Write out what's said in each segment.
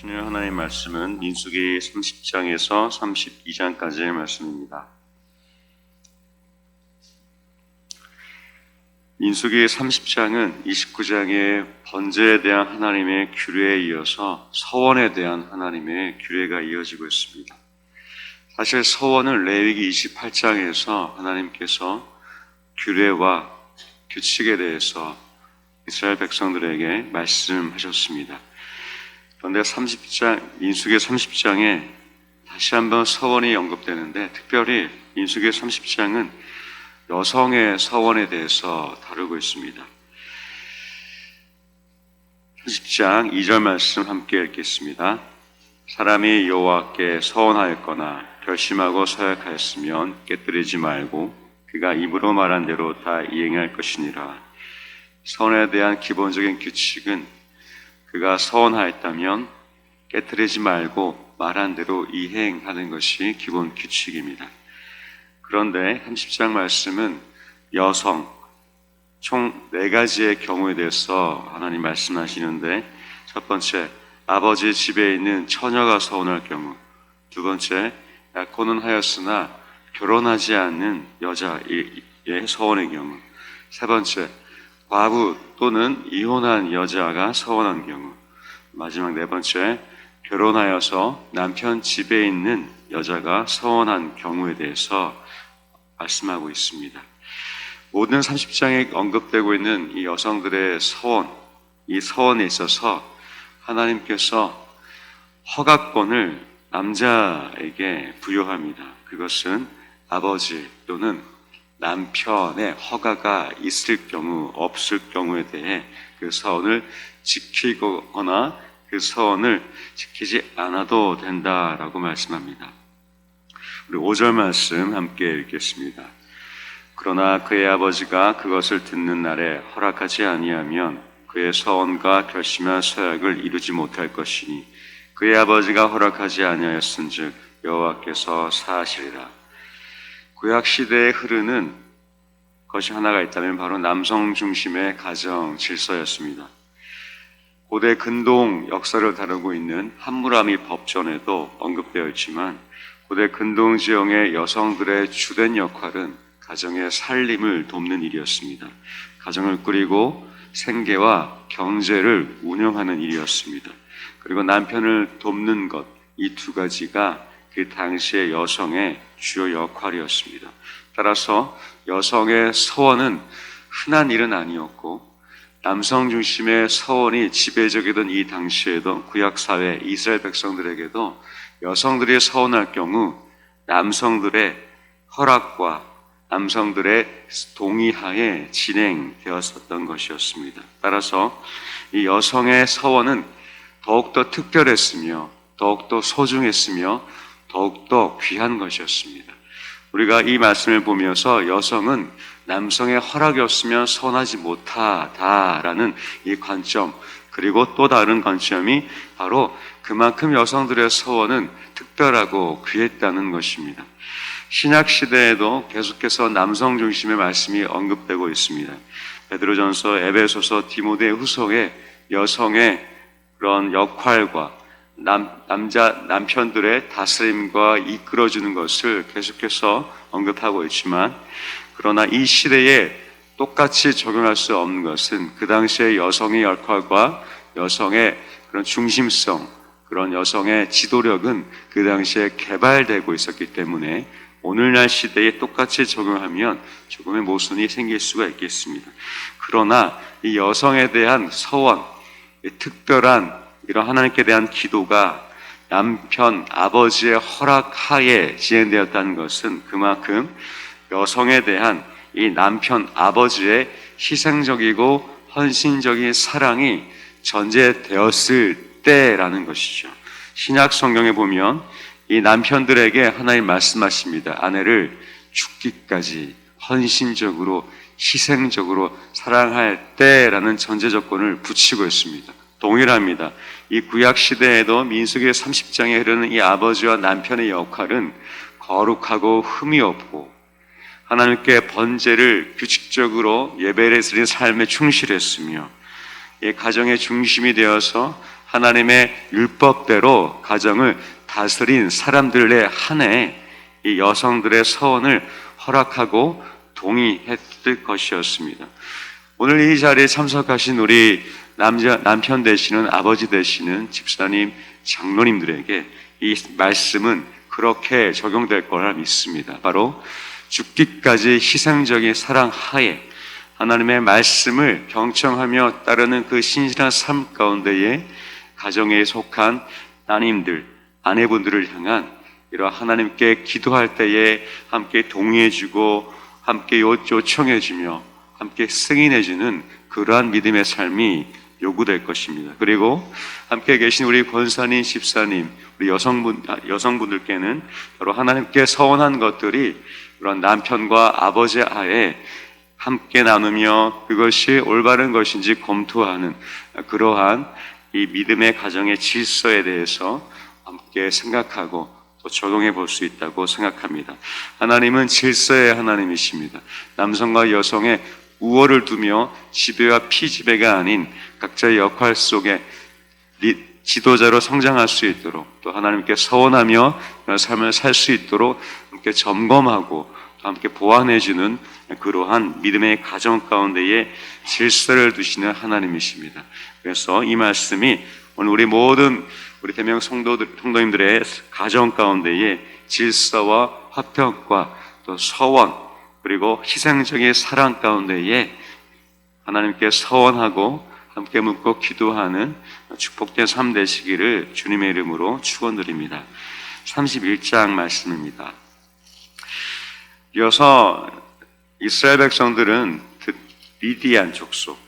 주시는 하나님의 말씀은 민수기 30장에서 32장까지의 말씀입니다. 민수기 30장은 29장의 번제에 대한 하나님의 규례에 이어서 서원에 대한 하나님의 규례가 이어지고 있습니다. 사실 서원은 레위기 28장에서 하나님께서 규례와 규칙에 대해서 이스라엘 백성들에게 말씀하셨습니다. 그런데 민수기 30장에 다시 한번 서원이 언급되는데, 특별히 민수기 30장은 여성의 서원에 대해서 다루고 있습니다. 30장 2절 말씀 함께 읽겠습니다. 사람이 여호와께 서원하였거나 결심하고 서약하였으면 깨뜨리지 말고 그가 입으로 말한 대로 다 이행할 것이니라. 서원에 대한 기본적인 규칙은 그가 서원하였다면 깨뜨리지 말고 말한 대로 이행하는 것이 기본 규칙입니다. 그런데 30장 말씀은 여성 총 4가지의 경우에 대해서 하나님 말씀하시는데, 첫 번째, 아버지 집에 있는 처녀가 서원할 경우, 두 번째, 약혼은 하였으나 결혼하지 않는 여자의 서원의 경우, 세 번째, 과부 또는 이혼한 여자가 서원한 경우, 마지막 네 번째, 결혼하여서 남편 집에 있는 여자가 서원한 경우에 대해서 말씀하고 있습니다. 모든 30장에 언급되고 있는 이 여성들의 서원, 이 서원에 있어서 하나님께서 허가권을 남자에게 부여합니다. 그것은 아버지 또는 남편의 허가가 있을 경우, 없을 경우에 대해 그 서원을 지키거나 그 서원을 지키지 않아도 된다라고 말씀합니다. 우리 5절 말씀 함께 읽겠습니다. 그러나 그의 아버지가 그것을 듣는 날에 허락하지 아니하면 그의 서원과 결심한 서약을 이루지 못할 것이니 그의 아버지가 허락하지 아니하였은즉 여호와께서 사하시리라. 구약 시대에 흐르는 것이 하나가 있다면 바로 남성 중심의 가정 질서였습니다. 고대 근동 역사를 다루고 있는 함무라비 법전에도 언급되어 있지만, 고대 근동 지역의 여성들의 주된 역할은 가정의 살림을 돕는 일이었습니다. 가정을 꾸리고 생계와 경제를 운영하는 일이었습니다. 그리고 남편을 돕는 것, 이 두 가지가 그 당시의 여성의 주요 역할이었습니다. 따라서 여성의 서원은 흔한 일은 아니었고, 남성 중심의 서원이 지배적이던 이 당시에도 구약사회 이스라엘 백성들에게도 여성들이 서원할 경우 남성들의 허락과 남성들의 동의하에 진행되었었던 것이었습니다. 따라서 이 여성의 서원은 더욱더 특별했으며 더욱더 소중했으며 더욱더 귀한 것이었습니다. 우리가 이 말씀을 보면서 여성은 남성의 허락이 없으면 서원하지 못하다라는 이 관점, 그리고 또 다른 관점이 바로 그만큼 여성들의 서원은 특별하고 귀했다는 것입니다. 신약 시대에도 계속해서 남성 중심의 말씀이 언급되고 있습니다. 베드로전서, 에베소서, 디모데후서에 여성의 그런 역할과 남편들의 다스림과 이끌어주는 것을 계속해서 언급하고 있지만, 그러나 이 시대에 똑같이 적용할 수 없는 것은 그 당시의 여성의 역할과 여성의 그런 중심성, 그런 여성의 지도력은 그 당시에 개발되고 있었기 때문에 오늘날 시대에 똑같이 적용하면 조금의 모순이 생길 수가 있겠습니다. 그러나 이 여성에 대한 서원, 특별한 이런 하나님께 대한 기도가 남편, 아버지의 허락하에 진행되었다는 것은 그만큼 여성에 대한 이 남편, 아버지의 희생적이고 헌신적인 사랑이 전제되었을 때라는 것이죠. 신약 성경에 보면 이 남편들에게 하나님 말씀하십니다. 아내를 죽기까지 헌신적으로 희생적으로 사랑할 때라는 전제 조건을 붙이고 있습니다. 동일합니다. 이 구약 시대에도 민수기 30장에 흐르는 이 아버지와 남편의 역할은 거룩하고 흠이 없고 하나님께 번제를 규칙적으로 예배를 드리는 삶에 충실했으며, 이 가정의 중심이 되어서 하나님의 율법대로 가정을 다스린 사람들에 한해 이 여성들의 서원을 허락하고 동의했을 것이었습니다. 오늘 이 자리에 참석하신 우리 남편 되시는 아버지 되시는 집사님, 장로님들에게 이 말씀은 그렇게 적용될 거라 믿습니다. 바로 죽기까지 희생적인 사랑 하에 하나님의 말씀을 경청하며 따르는 그 신실한 삶 가운데에 가정에 속한 따님들, 아내분들을 향한 이러한 하나님께 기도할 때에 함께 동의해주고 함께 요청해주며 함께 승인해주는 그러한 믿음의 삶이 요구될 것입니다. 그리고 함께 계신 우리 권사님, 집사님, 우리 여성분들께는 바로 하나님께 서원한 것들이 그런 남편과 아버지 하에 함께 나누며 그것이 올바른 것인지 검토하는 그러한 이 믿음의 가정의 질서에 대해서 함께 생각하고 또 적용해 볼 수 있다고 생각합니다. 하나님은 질서의 하나님이십니다. 남성과 여성의 우월을 두며 지배와 피지배가 아닌 각자의 역할 속에 지도자로 성장할 수 있도록 또 하나님께 서원하며 삶을 살 수 있도록 함께 점검하고 또 함께 보완해주는 그러한 믿음의 가정 가운데에 질서를 두시는 하나님이십니다. 그래서 이 말씀이 오늘 우리 대명 성도님들의 가정 가운데에 질서와 화평과 또 서원 그리고 희생적인 사랑 가운데에 하나님께 서원하고 함께 묻고 기도하는 축복된 삶 되시기를 주님의 이름으로 축원드립니다. 31장 말씀입니다. 이어서 이스라엘 백성들은 미디안 족속,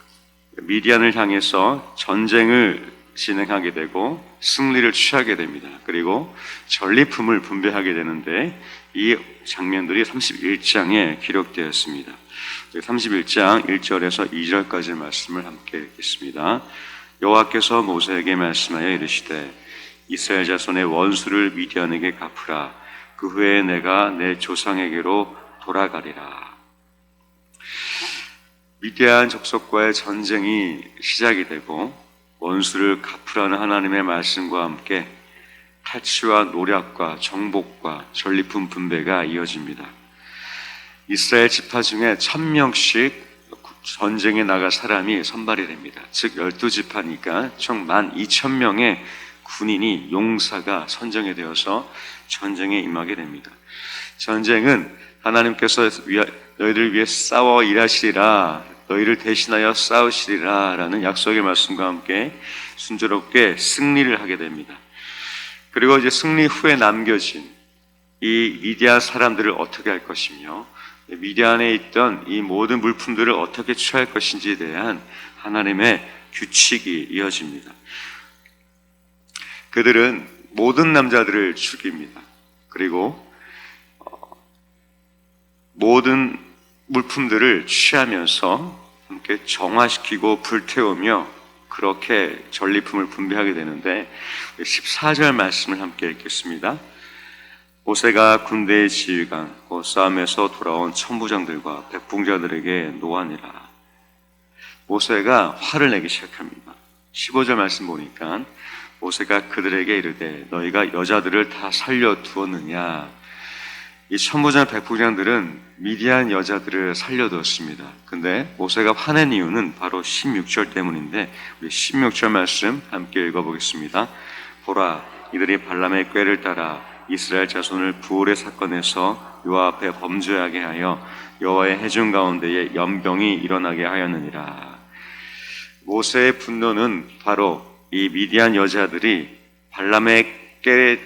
미디안을 향해서 전쟁을 진행하게 되고 승리를 취하게 됩니다. 그리고 전리품을 분배하게 되는데 이 장면들이 31장에 기록되었습니다. 31장 1절에서 2절까지 말씀을 함께 읽겠습니다. 여호와께서 모세에게 말씀하여 이르시되 이스라엘 자손의 원수를 미디안에게 갚으라. 그 후에 내가 내 조상에게로 돌아가리라. 미디안 족속과의 전쟁이 시작이 되고 원수를 갚으라는 하나님의 말씀과 함께 탈취와 노략과 정복과 전리품 분배가 이어집니다. 이스라엘 지파 중에 1000명씩 전쟁에 나갈 사람이 선발이 됩니다. 즉 12지파니까 총 12,000명의 군인이 용사가 선정이 되어서 전쟁에 임하게 됩니다. 전쟁은 하나님께서 너희를 위해 싸워 일하시리라, 너희를 대신하여 싸우시리라 라는 약속의 말씀과 함께 순조롭게 승리를 하게 됩니다. 그리고 이제 승리 후에 남겨진 이 미디안 사람들을 어떻게 할 것이며 미디안에 있던 이 모든 물품들을 어떻게 취할 것인지에 대한 하나님의 규칙이 이어집니다. 그들은 모든 남자들을 죽입니다. 그리고 모든 물품들을 취하면서 함께 정화시키고 불태우며 그렇게 전리품을 분배하게 되는데 14절 말씀을 함께 읽겠습니다. 모세가 군대의 지휘관 곧 싸움에서 돌아온 천부장들과 백부장들에게 노하니라. 모세가 화를 내기 시작합니다. 15절 말씀 보니까 모세가 그들에게 이르되 너희가 여자들을 다 살려두었느냐. 이 천부장 백부장들은 미디안 여자들을 살려두었습니다. 근데 모세가 화낸 이유는 바로 16절 때문인데 우리 16절 말씀 함께 읽어보겠습니다. 보라, 이들이 발람의 꾀를 따라 이스라엘 자손을 부올의 사건에서 여호와 앞에 범죄하게 하여 여호와의 회중 가운데에 연병이 일어나게 하였느니라. 모세의 분노는 바로 이 미디안 여자들이 발람의 꾀에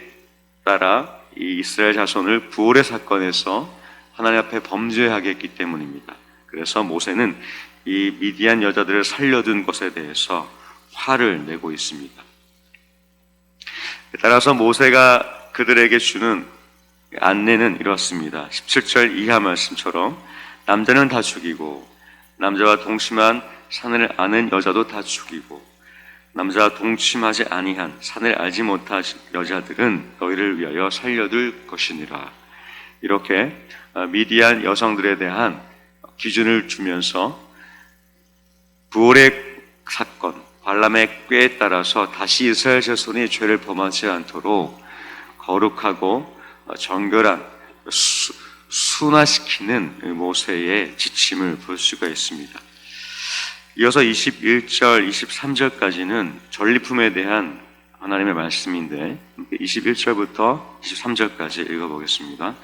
따라 이 이스라엘 자손을 부올의 사건에서 하나님 앞에 범죄하게 했기 때문입니다. 그래서 모세는 이 미디안 여자들을 살려둔 것에 대해서 화를 내고 있습니다. 따라서 모세가 그들에게 주는 안내는 이렇습니다. 17절 이하 말씀처럼 남자는 다 죽이고 남자와 동침한 산을 아는 여자도 다 죽이고 남자와 동침하지 아니한 산을 알지 못한 여자들은 너희를 위하여 살려둘 것이니라. 이렇게 미디안 여성들에 대한 기준을 주면서 부올의 사건, 발람의 꾀에 따라서 다시 이스라엘 자손이 죄를 범하지 않도록 거룩하고 정결한 순화시키는 모세의 지침을 볼 수가 있습니다. 이어서 21절, 23절까지는 전리품에 대한 하나님의 말씀인데 21절부터 23절까지 읽어보겠습니다.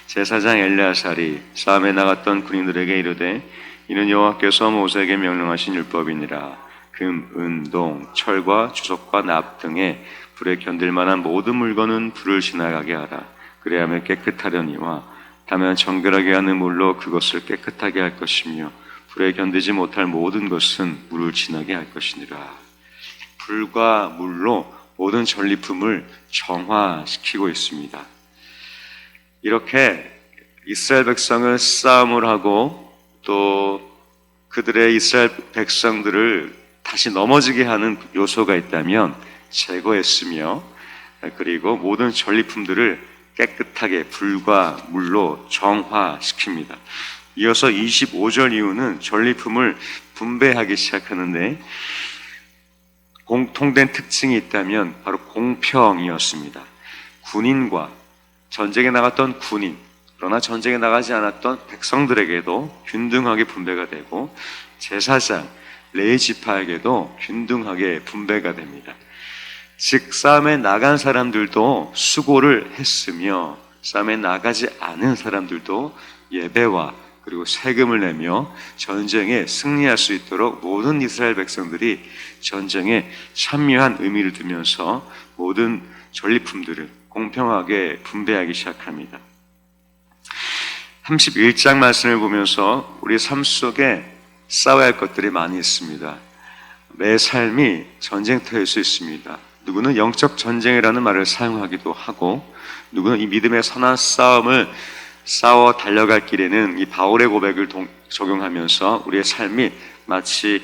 제사장 엘레아살이 싸움에 나갔던 군인들에게 이르되 이는 여호와께서 모세에게 명령하신 율법이니라. 금, 은, 동, 철과 주석과 납 등의 불에 견딜 만한 모든 물건은 불을 지나가게 하라. 그래야만 깨끗하려니와 다만 정결하게 하는 물로 그것을 깨끗하게 할 것이며 불에 견디지 못할 모든 것은 물을 지나게 할 것이니라. 불과 물로 모든 전리품을 정화시키고 있습니다. 이렇게 이스라엘 백성을 싸움을 하고 또 그들의 이스라엘 백성들을 다시 넘어지게 하는 요소가 있다면 제거했으며 그리고 모든 전리품들을 깨끗하게 불과 물로 정화시킵니다. 이어서 25절 이후는 전리품을 분배하기 시작하는데 공통된 특징이 있다면 바로 공평이었습니다. 군인과 전쟁에 나갔던 군인, 그러나 전쟁에 나가지 않았던 백성들에게도 균등하게 분배가 되고 제사장, 레위 지파에게도 균등하게 분배가 됩니다. 즉 싸움에 나간 사람들도 수고를 했으며 싸움에 나가지 않은 사람들도 예배와 그리고 세금을 내며 전쟁에 승리할 수 있도록 모든 이스라엘 백성들이 전쟁에 참여한 의미를 두면서 모든 전리품들을 공평하게 분배하기 시작합니다. 31장 말씀을 보면서 우리 삶 속에 싸워야 할 것들이 많이 있습니다. 매 삶이 전쟁터일 수 있습니다. 누구는 영적 전쟁이라는 말을 사용하기도 하고 누구는 이 믿음의 선한 싸움을 싸워 달려갈 길에는 이 바울의 고백을 적용하면서 우리의 삶이 마치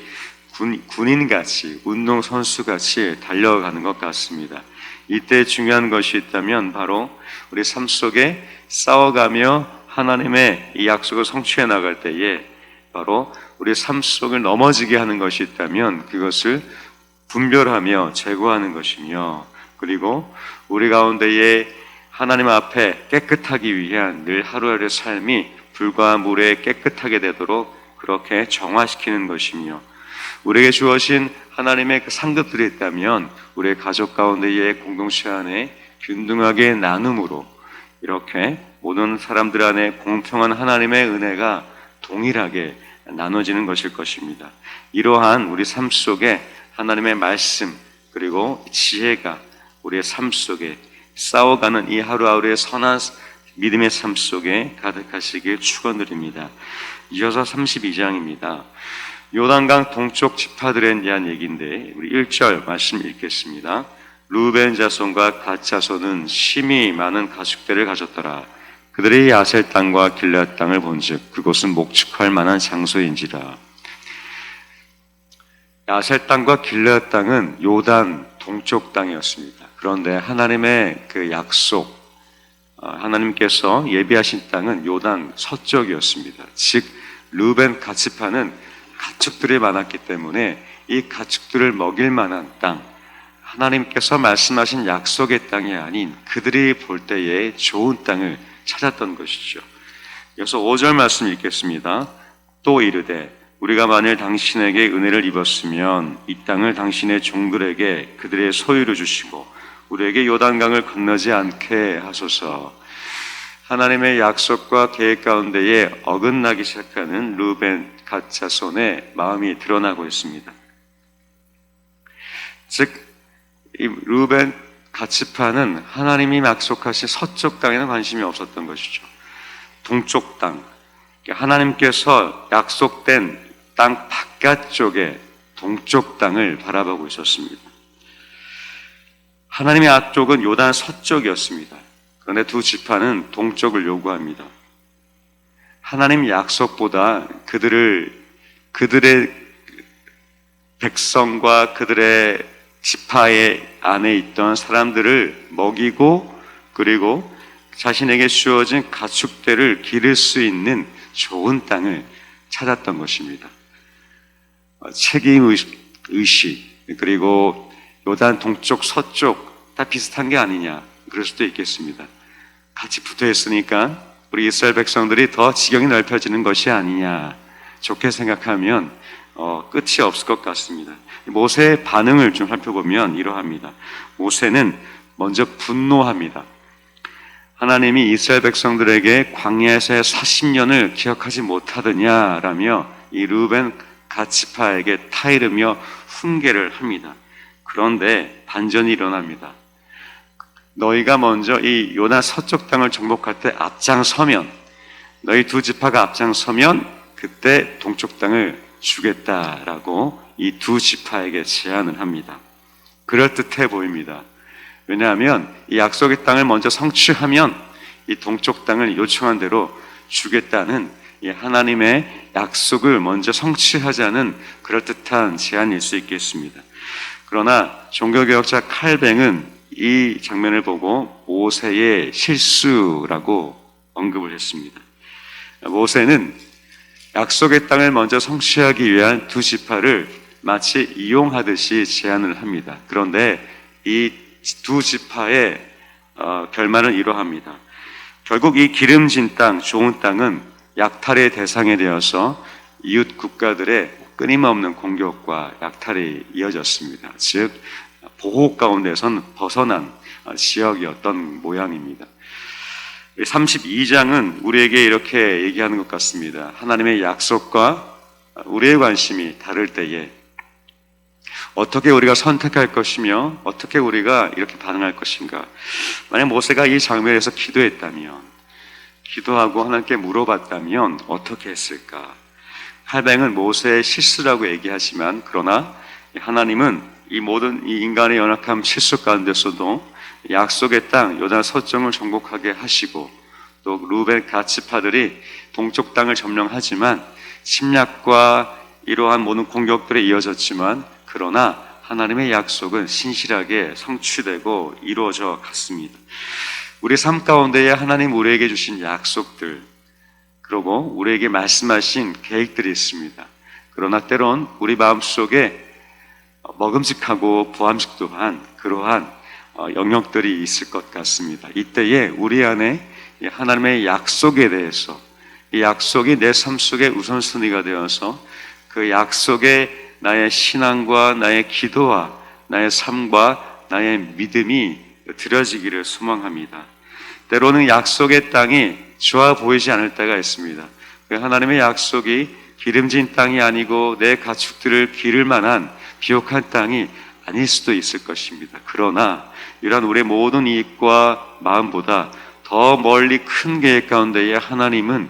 군인같이 운동선수같이 달려가는 것 같습니다. 이때 중요한 것이 있다면 바로 우리 삶 속에 싸워가며 하나님의 이 약속을 성취해 나갈 때에 바로 우리 삶 속을 넘어지게 하는 것이 있다면 그것을 분별하며 제거하는 것이며 그리고 우리 가운데에 하나님 앞에 깨끗하기 위한 늘 하루하루의 삶이 불과 물에 깨끗하게 되도록 그렇게 정화시키는 것이며 우리에게 주어진 하나님의 그 상급들이 있다면 우리의 가족 가운데의 공동체 안에 균등하게 나눔으로 이렇게 모든 사람들 안에 공평한 하나님의 은혜가 동일하게 나눠지는 것일 것입니다. 이러한 우리 삶 속에 하나님의 말씀 그리고 지혜가 우리의 삶 속에 싸워가는 이 하루하루의 선한 믿음의 삶 속에 가득하시길 축원드립니다. 이어서 32장입니다. 요단강 동쪽 지파들에 대한 얘기인데 우리 1절 말씀 읽겠습니다. 루벤 자손과 갓 자손은 심히 많은 가축대를 가졌더라. 그들이 야셀 땅과 길앗 땅을 본즉 그곳은 목축할 만한 장소인지라. 야셀 땅과 길앗 땅은 요단 동쪽 땅이었습니다. 그런데 하나님의 그 약속, 하나님께서 예비하신 땅은 요단 서쪽이었습니다. 즉 루벤 갓 지파는 가축들이 많았기 때문에 이 가축들을 먹일 만한 땅, 하나님께서 말씀하신 약속의 땅이 아닌 그들이 볼 때에 좋은 땅을 찾았던 것이죠. 여기서 5절 말씀 읽겠습니다. 또 이르되 우리가 만일 당신에게 은혜를 입었으면 이 땅을 당신의 종들에게 그들의 소유로 주시고 우리에게 요단강을 건너지 않게 하소서. 하나님의 약속과 계획 가운데에 어긋나기 시작하는 루벤 갓 자손의 마음이 드러나고 있습니다. 즉 이 루벤 갓 지파는 하나님이 약속하신 서쪽 땅에는 관심이 없었던 것이죠. 동쪽 땅, 하나님께서 약속된 땅 바깥쪽에 동쪽 땅을 바라보고 있었습니다. 하나님의 앞쪽은 요단 서쪽이었습니다. 그런데 두 지파는 동쪽을 요구합니다. 하나님 약속보다 그들의 백성과 그들의 지파의 안에 있던 사람들을 먹이고 그리고 자신에게 주어진 가축대를 기를 수 있는 좋은 땅을 찾았던 것입니다. 책임의식, 그리고 요단 동쪽, 서쪽 다 비슷한 게 아니냐, 그럴 수도 있겠습니다. 같이 붙어 있으니까 우리 이스라엘 백성들이 더 지경이 넓혀지는 것이 아니냐, 좋게 생각하면 끝이 없을 것 같습니다. 모세의 반응을 좀 살펴보면 이러합니다. 모세는 먼저 분노합니다. 하나님이 이스라엘 백성들에게 광야에서의 40년을 기억하지 못하더냐라며 이 르우벤 갓지파에게 타이르며 훈계를 합니다. 그런데 반전이 일어납니다. 너희가 먼저 이 요단 서쪽 땅을 정복할 때 앞장서면, 너희 두 지파가 앞장서면 그때 동쪽 땅을 주겠다라고 이 두 지파에게 제안을 합니다. 그럴듯해 보입니다. 왜냐하면 이 약속의 땅을 먼저 성취하면 이 동쪽 땅을 요청한 대로 주겠다는 이 하나님의 약속을 먼저 성취하자는 그럴듯한 제안일 수 있겠습니다. 그러나 종교개혁자 칼뱅은 이 장면을 보고 모세의 실수라고 언급을 했습니다. 모세는 약속의 땅을 먼저 성취하기 위한 두 지파를 마치 이용하듯이 제안을 합니다. 그런데 이 두 지파의 결말은 이러합니다. 결국 이 기름진 땅, 좋은 땅은 약탈의 대상이 되어서 이웃 국가들의 끊임없는 공격과 약탈이 이어졌습니다. 즉 보호 가운데선 벗어난 지역이었던 모양입니다. 32장은 우리에게 이렇게 얘기하는 것 같습니다. 하나님의 약속과 우리의 관심이 다를 때에 어떻게 우리가 선택할 것이며 어떻게 우리가 이렇게 반응할 것인가. 만약 모세가 이 장면에서 기도했다면, 기도하고 하나님께 물어봤다면 어떻게 했을까? 칼뱅은 모세의 실수라고 얘기하지만, 그러나 하나님은 이 모든 이 인간의 연약함 실수 가운데서도 약속의 땅 요단 서쪽을 정복하게 하시고, 또 르우벤 갓지파들이 동쪽 땅을 점령하지만 침략과 이러한 모든 공격들이 이어졌지만, 그러나 하나님의 약속은 신실하게 성취되고 이루어져 갔습니다. 우리 삶 가운데에 하나님 우리에게 주신 약속들, 그리고 우리에게 말씀하신 계획들이 있습니다. 그러나 때론 우리 마음속에 먹음직하고 부함직도한 그러한 영역들이 있을 것 같습니다. 이때에 우리 안에 하나님의 약속에 대해서, 이 약속이 내 삶 속에 우선순위가 되어서 그 약속에 나의 신앙과 나의 기도와 나의 삶과 나의 믿음이 드려지기를 소망합니다. 때로는 약속의 땅이 좋아 보이지 않을 때가 있습니다. 하나님의 약속이 기름진 땅이 아니고 내 가축들을 기를 만한 비옥한 땅이 아닐 수도 있을 것입니다. 그러나 이러한 우리의 모든 이익과 마음보다 더 멀리 큰 계획 가운데에 하나님은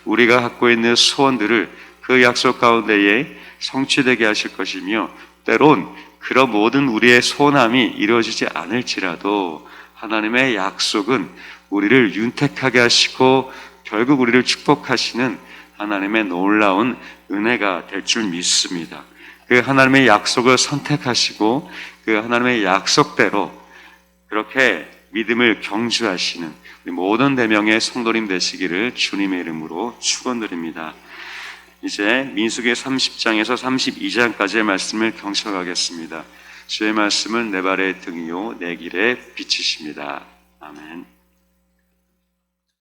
우리가 갖고 있는 소원들을 그 약속 가운데에 성취되게 하실 것이며, 때론 그런 모든 우리의 소원함이 이루어지지 않을지라도 하나님의 약속은 우리를 윤택하게 하시고 결국 우리를 축복하시는 하나님의 놀라운 은혜가 될 줄 믿습니다. 그 하나님의 약속을 선택하시고 그 하나님의 약속대로 그렇게 믿음을 경주하시는 모든 대명의 성도님 되시기를 주님의 이름으로 축원드립니다. 이제 민수기 30장에서 32장까지의 말씀을 경청하겠습니다. 주의 말씀은 내 발의 등이요 내 길에 빛이십니다. 아멘.